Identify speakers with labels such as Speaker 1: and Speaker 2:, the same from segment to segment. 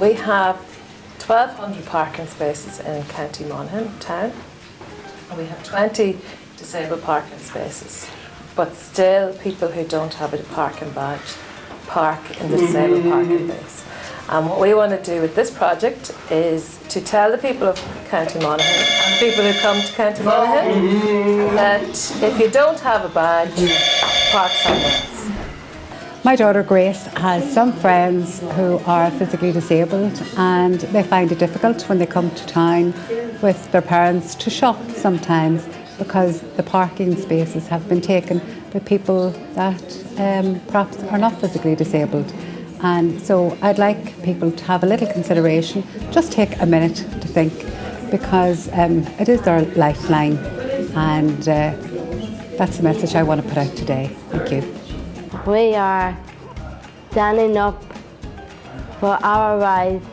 Speaker 1: We have 1,200 parking spaces in County Monaghan town. We have 20 disabled parking spaces, but still people who don't have a parking badge park in the disabled parking base. And what we want to do with this project is to tell the people of County Monaghan and people who come to County Monaghan that if you don't have a badge, park somewhere else.
Speaker 2: My daughter Grace has some friends who are physically disabled, and they find it difficult when they come to town with their parents to shop sometimes because the parking spaces have been taken by people that perhaps are not physically disabled. And so I'd like people to have a little consideration, just take a minute to think, because it is their lifeline, and that's the message I want to put out today. Thank you.
Speaker 3: We are standing up for our rights,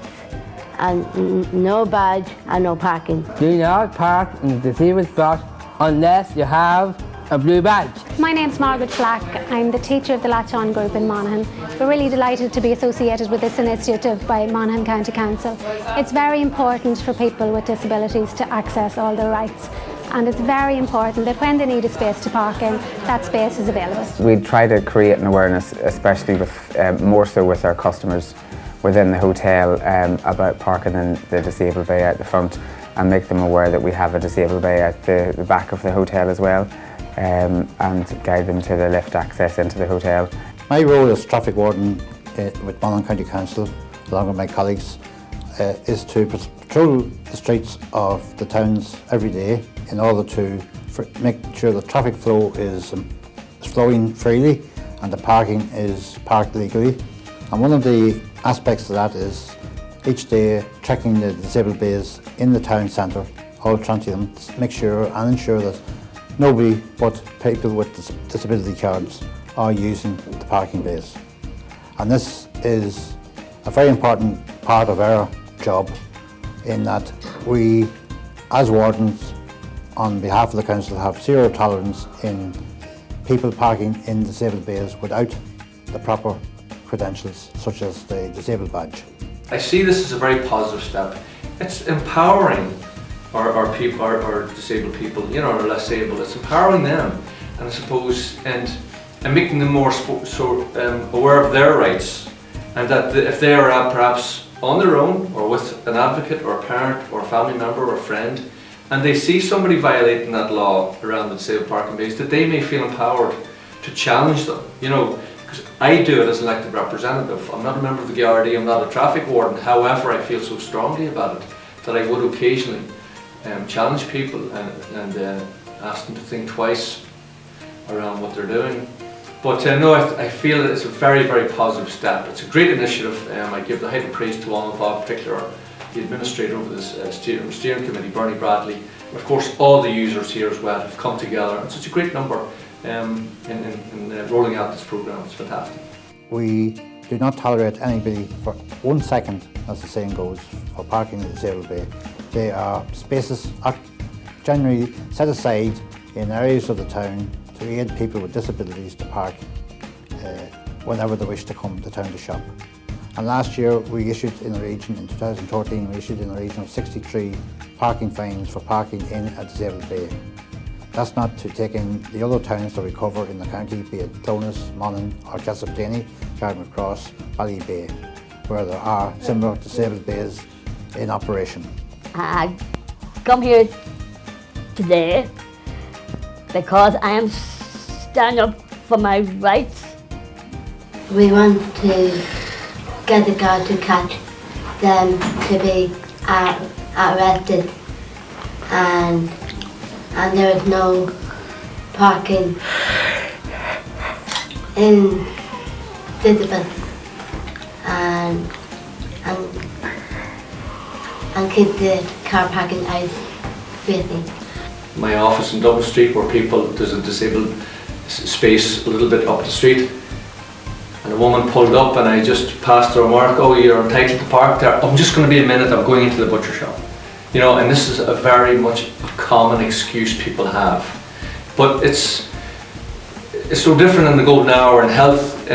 Speaker 3: and no badge and no parking.
Speaker 4: Do not park in the disabled spot unless you have a blue badge.
Speaker 5: My name's Margaret Flack. I'm the teacher of the Latch group in Monaghan. We're really delighted to be associated with this initiative by Monaghan County Council. It's very important for people with disabilities to access all their rights, and it's very important that when they need a space to park in, that space is available.
Speaker 6: We try to create an awareness, especially with more so with our customers within the hotel, about parking in the disabled bay at the front, and make them aware that we have a disabled bay at the back of the hotel as well, and guide them to the lift access into the hotel.
Speaker 7: My role as traffic warden with Monaghan County Council, along with my colleagues, is to patrol the streets of the towns every day in order to make sure the traffic flow is flowing freely and the parking is parked legally. And one of the aspects of that is each day checking the disabled bays in the town centre, all 20 of them, to make sure and ensure that nobody but people with disability cards are using the parking bays. And this is a very important part of our job, in that we, as wardens, on behalf of the council, have zero tolerance in people parking in disabled bays without the proper credentials, such as the disabled badge.
Speaker 8: I see this as a very positive step. It's empowering our people, our disabled people, you know, or less able. It's empowering them, and I suppose, and making them more aware of their rights, and that if they are perhaps on their own, or with an advocate, or a parent, or a family member, or a friend, and they see somebody violating that law around the disabled parking base, that they may feel empowered to challenge them. You know, because I do it as an elected representative. I'm not a member of the Gardaí, I'm not a traffic warden. However, I feel so strongly about it that I would occasionally challenge people and ask them to think twice around what they're doing. But no, I feel that it's a very, very positive step. It's a great initiative. I give the height of praise to all involved, in particular the administrator of this steering committee, Bernie Bradley. Of course, all the users here as well have come together, and such a great number in rolling out this programme. It's fantastic.
Speaker 7: We do not tolerate anybody for 1 second, as the saying goes, for parking in the disabled bay. They are spaces generally set aside in areas of the town to aid people with disabilities to park whenever they wish to come to town to shop. And last year we issued in the region, in 2014, we issued in the region of 63 parking fines for parking in a disabled bay. That's not to take in the other towns that we cover in the county, be it Clonus, Monaghan or Castletowney, Carrickmacross, Ballybay, where there are similar disabled bays in operation.
Speaker 3: I come here today because I am standing up for my rights.
Speaker 9: We want to get the guard to catch them to be arrested, and there is no parking in visible, and keep the car parking out facing.
Speaker 8: My office in Dublin Street, where there's a disabled space a little bit up the street, and a woman pulled up and I just passed the remark, "Oh, you're entitled to park there. I'm just going to be a minute, I'm going into the butcher shop." You know, and this is a very much a common excuse people have. But it's so different in the golden hour in health.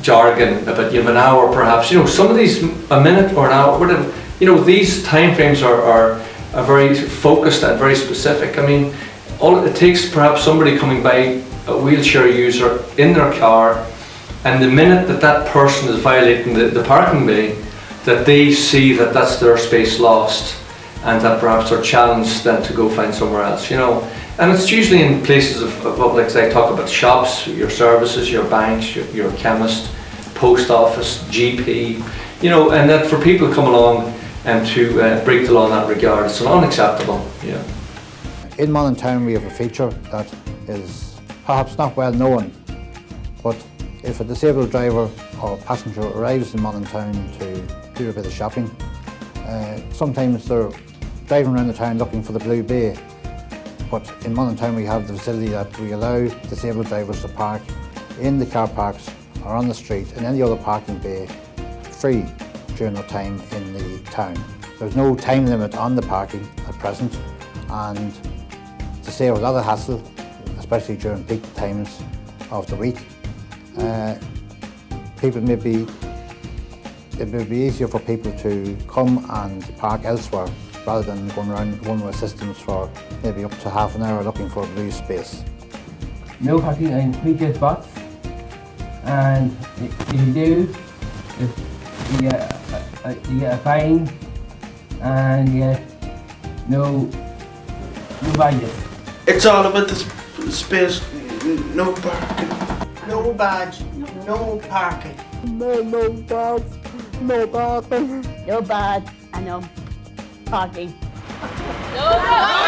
Speaker 8: jargon about an hour perhaps. Some of these a minute or an hour, whatever. These time frames are very focused and very specific. I mean, all it takes perhaps somebody coming by, a wheelchair user in their car, and the minute that person is violating the parking bay, that they see that that's their space lost, and that perhaps they're challenged then to go find somewhere else. And it's usually in places of public, like I talk about shops, your services, your banks, your chemist, post office, GP, and that for people to come along and to break the law in that regard, it's unacceptable. Yeah.
Speaker 7: In Monaghan town we have a feature that is perhaps not well known, but if a disabled driver or passenger arrives in Monaghan town to do a bit of shopping, sometimes they're driving around the town looking for the Blue Bay. But in Monaghan town we have the facility that we allow disabled drivers to park in the car parks or on the street in any other parking bay free during their time in the town. There's no time limit on the parking at present, and to save a lot of hassle, especially during peak times of the week, it may be easier for people to come and park elsewhere rather than going around one-way systems for maybe up to half an hour looking for a blue space.
Speaker 4: No parking in wheelchair spots, and if you do, you get a fine, and you get no badges.
Speaker 10: It's all about the space, no parking. No badge, no parking.
Speaker 3: No badge, no parking. No badge and no parking. No.